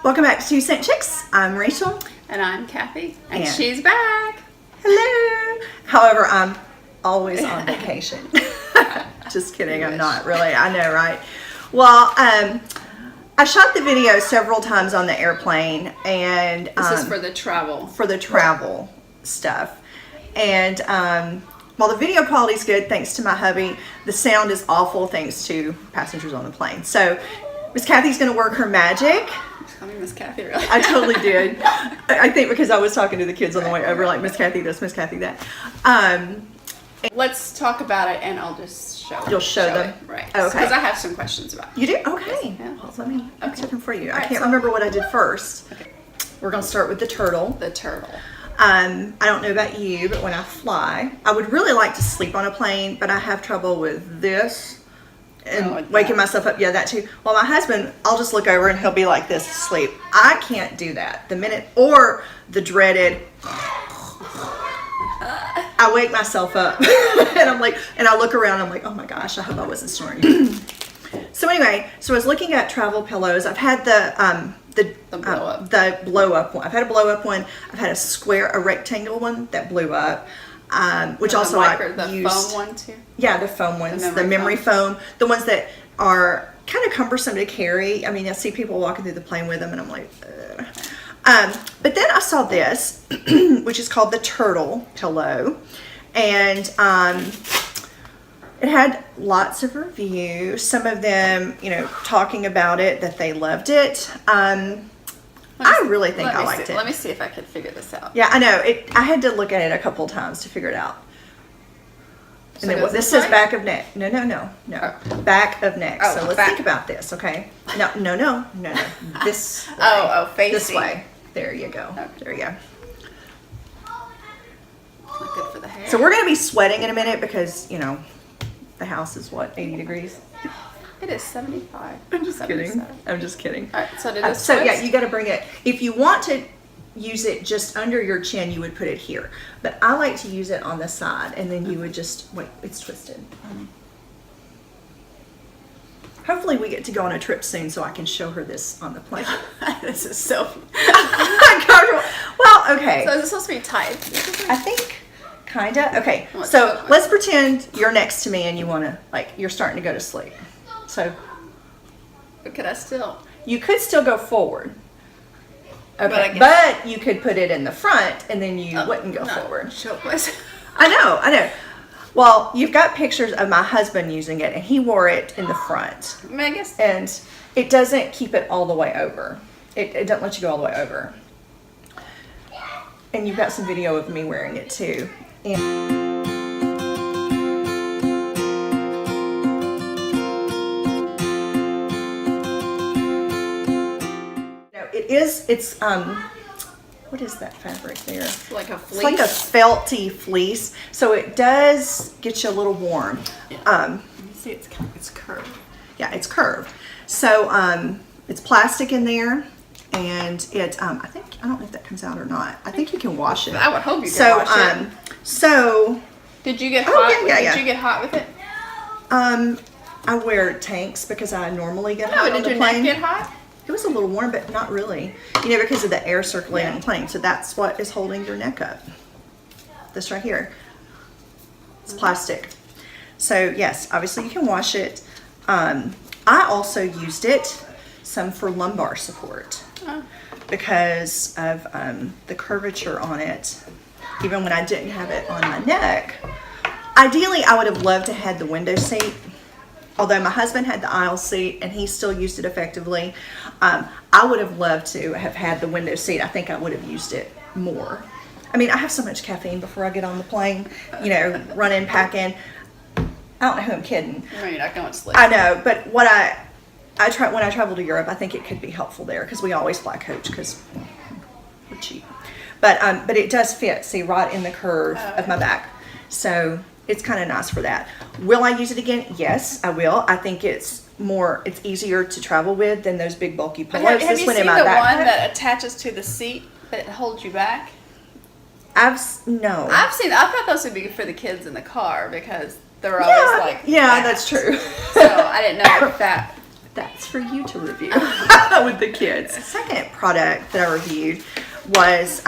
Welcome back to 2 Cent Chicks. I'm Rachel. And I'm Kathy. And she's back. Hello. However, I'm always on vacation. Just kidding. I'm not really. I know, right? Well, I shot the video several times on the airplane, and this is for the travel. For the travel stuff. And while the video quality is good, thanks to my hubby, the sound is awful thanks to passengers on the plane. So Miss Kathy's going to work her magic. I mean, Miss Kathy, really? I totally did. I think because I was talking to the kids on the way over, like, Miss Kathy this, Miss Kathy that. Let's talk about it, and I'll just show. You'll show them, it. Right? Okay. Because I have some questions about it. You do? Okay. Yeah. Well, let me check them for you. I Right, can't remember what I did first. Okay. We're gonna start with the turtle. The turtle. I don't know about you, but when I fly, I would really like to sleep on a plane, but I have trouble with this and waking myself up. Yeah, that too. Well, my husband, I'll just look over and he'll be like this asleep. I can't do that. The minute, or the dreaded, I wake myself up and I'm like, and I look around, I'm like, oh my gosh, I hope I wasn't snoring. So anyway, so I was looking at travel pillows. I've had the blow up one. I've had a blow up one. I've had a rectangle one that blew up. Which also I used. Foam one too? Yeah, the foam ones, the memory foam, the ones that are kind of cumbersome to carry. I mean, I see people walking through the plane with them, and I'm like, ugh. But then I saw this, which is called the turtle pillow, and it had lots of reviews. Some of them, talking about it, that they loved it. I really think I liked it. Let me see if I could figure this out. Yeah, I know. I had to look at it a couple times to figure it out. So and then this says back of neck. No. Oh. Back of neck. Oh, so let's think about this, okay? No. This way. Facing. This way. There you go. Okay. There you go. Not good for the hair. So we're going to be sweating in a minute because, the house is what, 80 degrees? It is 75. I'm just kidding. I'm just kidding. All right, so did this So twist? yeah, you got to bring it. If you want to use it just under your chin, you would put it here. But I like to use it on the side, and then you would just wait. It's twisted. Hopefully, we get to go on a trip soon, so I can show her this on the plane. This is so uncomfortable. Well, okay. So is it supposed to be tight? I think. Kinda. Okay. So let's pretend you're next to me and you want to, you're starting to go to sleep. So. But could I still? You could still go forward. Okay. But But you could put it in the front and then you wouldn't go forward. I know. Well, you've got pictures of my husband using it, and he wore it in the front. I mean, I guess. And it doesn't keep it all the way over. It doesn't let you go all the way over. And you've got some video of me wearing it too. And it's what is that fabric there? Like a fleece? It's like a felty fleece. So it does get you a little warm. Yeah. You see it's curved. Yeah, it's curved. So it's plastic in there, and it I don't know if that comes out or not. I think you can wash it. I would hope you can wash it. So did you get hot? Yeah. Did you get hot with it? I wear tanks because I normally get hot on the plane. Did your neck get hot? It was a little warm, but not really. Because of the air circulating in the plane. So that's what is holding your neck up. This right here. It's plastic. So yes, obviously you can wash it. I also used it some for lumbar support because of the curvature on it. Even when I didn't have it on my neck. Ideally, I would have loved to have the window seat. Although my husband had the aisle seat and he still used it effectively, I would have loved to have had the window seat. I think I would have used it more. I mean, I have so much caffeine before I get on the plane, running, packing. I don't know who I'm kidding. You're not going to sleep. I know, but what I try when I travel to Europe, I think it could be helpful there because we always fly coach because we're cheap. But it does fit, see, right in the curve of my back. So it's kind of nice for that. Will I use it again? Yes, I will. I think it's easier to travel with than those big bulky pillows. Have you seen the one that attaches to the seat that holds you back? No. I thought those would be for the kids in the car because they're always yeah, that. that's true. So I didn't know if that That's for you to review with the kids. The second product that I reviewed was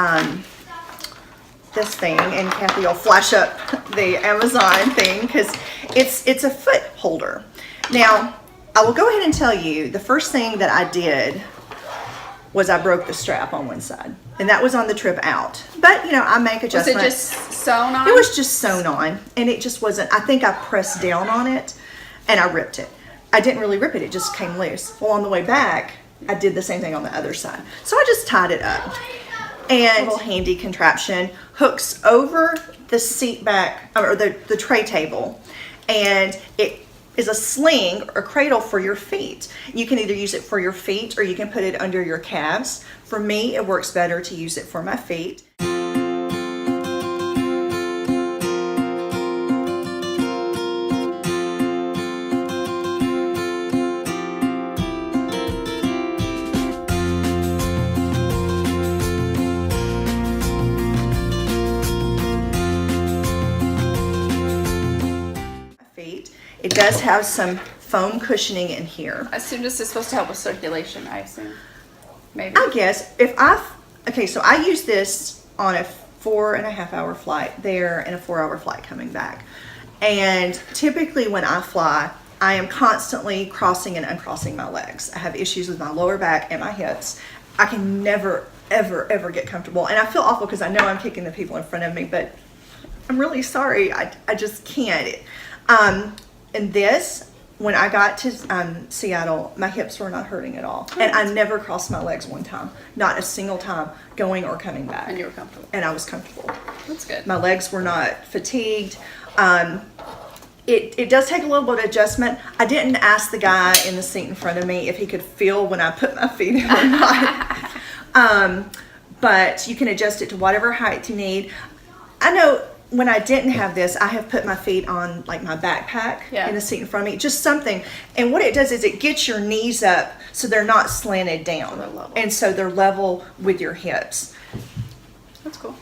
this thing, and Kathy will flash up the Amazon thing because it's a foot holder. Now, I will go ahead and tell you the first thing that I did was I broke the strap on one side, and that was on the trip out. But you know, I make adjustments. Was it just sewn on? It was just sewn on, and it just wasn't. I think I pressed down on it, and I ripped it. I didn't really rip it; it just came loose. Well, on the way back, I did the same thing on the other side. So I just tied it up, and a little handy contraption hooks over the seat back or the tray table, and it is a sling or cradle for your feet. You can either use it for your feet or you can put it under your calves. For me, it works better to use it for my feet. It does have some foam cushioning in here. I assume this is supposed to help with circulation, I assume. Maybe. I guess okay, so I use this on a 4.5 hour flight there and a 4 hour flight coming back. And typically when I fly, I am constantly crossing and uncrossing my legs. I have issues with my lower back and my hips. I can never, ever get comfortable. And I feel awful because I know I'm kicking the people in front of me, but I'm really sorry. I just can't. And this, when I got to Seattle, my hips were not hurting at all. And I never crossed my legs one time. Not a single time, going or coming back. And you were comfortable. And I was comfortable. That's good. My legs were not fatigued. It does take a little bit of adjustment. I didn't ask the guy in the seat in front of me if he could feel when I put my feet in or not. But you can adjust it to whatever height you need. I know when I didn't have this, I have put my feet on like my backpack in the seat in front of me, just something. And what it does is it gets your knees up so they're not slanted down. And so they're level with your hips. That's cool.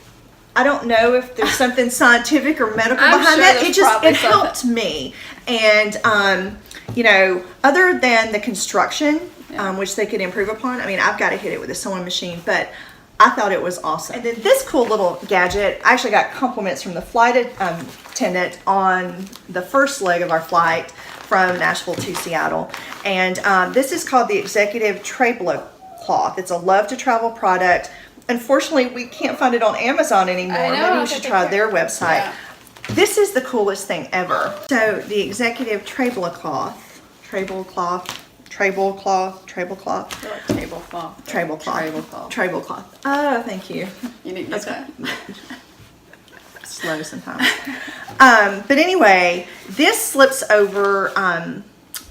I don't know if there's something scientific or medical behind that. It helped me. And, you know, other than the construction, which they could improve upon, I mean, I've got to hit it with a sewing machine, but I thought it was awesome. And then this cool little gadget, I actually got compliments from the flight attendant on the first leg of our flight from Nashville to Seattle. And this is called the Executive TRAYblecloth. It's a love to travel product. Unfortunately, we can't find it on Amazon anymore. Maybe we should try their website. Yeah. This is the coolest thing ever. So the Executive TRAYblecloth. Oh, thank you. You need to get that. Slow sometimes. But anyway, this slips over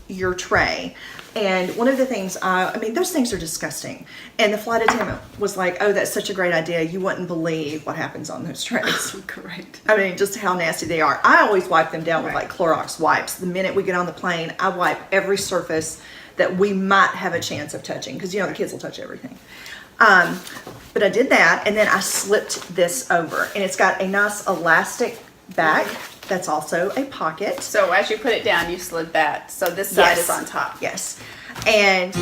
your tray. And one of the things, I mean, those things are disgusting. And the flight attendant was like, oh, that's such a great idea. You wouldn't believe what happens on those trays. Great. I mean, just how nasty they are. I always wipe them down with like Clorox wipes. The minute we get on the plane, I wipe every surface that we might have a chance of touching. Because, you know, the kids will touch everything. But I did that, and then I slipped this over. And it's got a nice elastic back. That's also a pocket. So as you put it down, you slid that. So this side is on top. Yes. And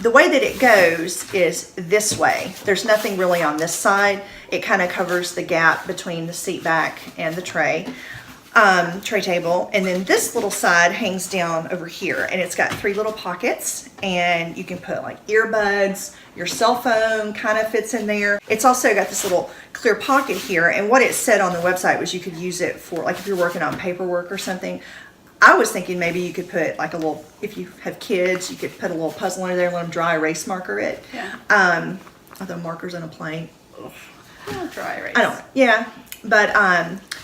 the way that it goes is this way. There's nothing really on this side. It kind of covers the gap between the seat back and the tray. tray table, and then this little side hangs down over here, and it's got 3 little pockets, and you can put like earbuds, your cell phone kind of fits in there. It's also got this little clear pocket here, and what it said on the website was you could use it for, like, if you're working on paperwork or something. I was thinking maybe you could put like a little, if you have kids, you could put a little puzzle under there and let them dry erase marker it. Yeah. Although markers on a plane, Dry erase. I don't, yeah. But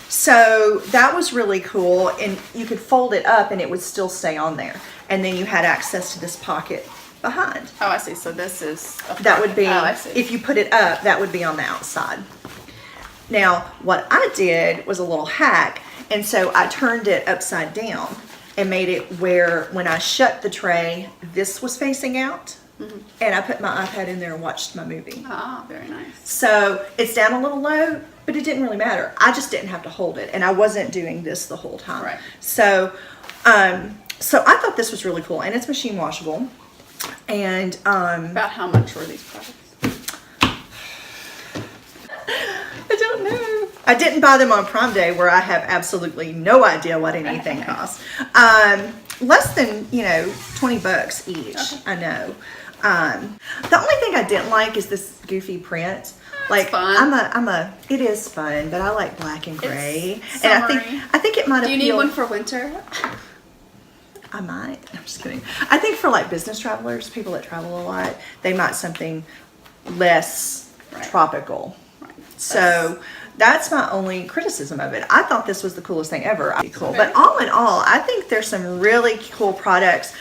so that was really cool, and you could fold it up and it would still stay on there, and then you had access to this pocket behind. Oh, I see. So this is That would be, Oh, I see. if you put it up, that would be on the outside. Now, what I did was a little hack, and so I turned it upside down and made it where when I shut the tray, this was facing out, and I put my iPad in there and watched my movie. Ah, very nice. So it's down a little low, but it didn't really matter. I just didn't have to hold it, and I wasn't doing this the whole time. Right. So, so I thought this was really cool, and it's machine washable. And About how much were these products? I don't know. I didn't buy them on Prime Day, where I have absolutely no idea what anything costs. Less than, $20 each. Okay. I know. The only thing I didn't like is this goofy print. Like, fun. It is fun, but I like black and gray. It's And summery. I think it might Do appeal. you need one for winter? I might. I'm just kidding. I think for like business travelers, people that travel a lot, they might something less tropical. Right. So that's my only criticism of it. I thought this was the coolest thing ever. Cool. But all in all, I think there's some really cool products.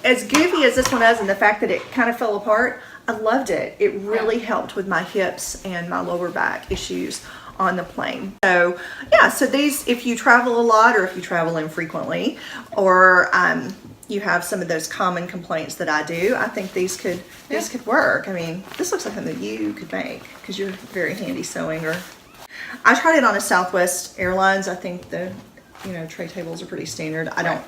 As goofy as this one is, and the fact that it kind of fell apart, I loved it. It really helped with my hips and my lower back issues on the plane. So yeah, so these, if you travel a lot, or if you travel infrequently, or you have some of those common complaints that I do, I think these could work. I mean, this looks like something that you could make, because you're very handy sewing. Or I tried it on a Southwest Airlines. I think the tray tables are pretty standard. I don't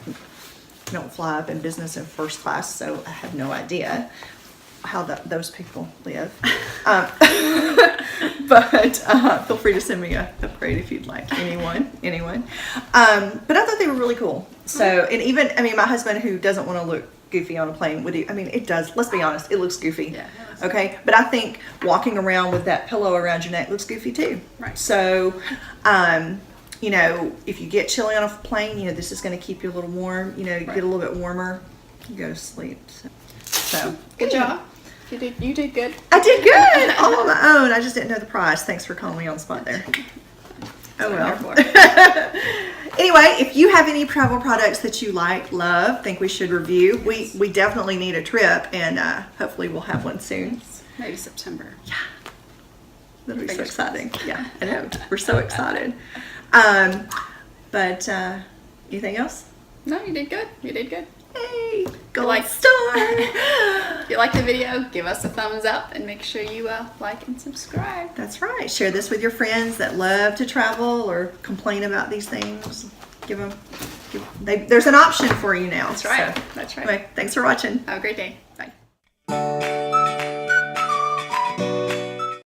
fly up in business and first class, so I have no idea how those people live. But feel free to send me a upgrade if you'd like. Anyone. But I thought they were really cool. So, and even, my husband, who doesn't want to look goofy on a plane, it does. Let's be honest, it looks goofy. Yeah. Okay. But I think walking around with that pillow around your neck looks goofy too. Right. So, if you get chilly on a plane, this is going to keep you a little warm. You get a little bit warmer, you go to sleep. So Good job. You did good. I did good all on my own. I just didn't know the price. Thanks for calling me on the spot there. Oh well. Anyway, if you have any travel products that you love, think we should review, we definitely need a trip, and hopefully we'll have one soon. Maybe September. Yeah. That'll be so exciting. Yeah, I know. We're so excited. But anything else? No, you did good. You did good. Hey, gold like- star. If you like the video, give us a thumbs up, and make sure you like and subscribe. That's right. Share this with your friends that love to travel or complain about these things. There's an option for you now. That's right. So, That's right. anyway, thanks for watching. Have a great day. Bye.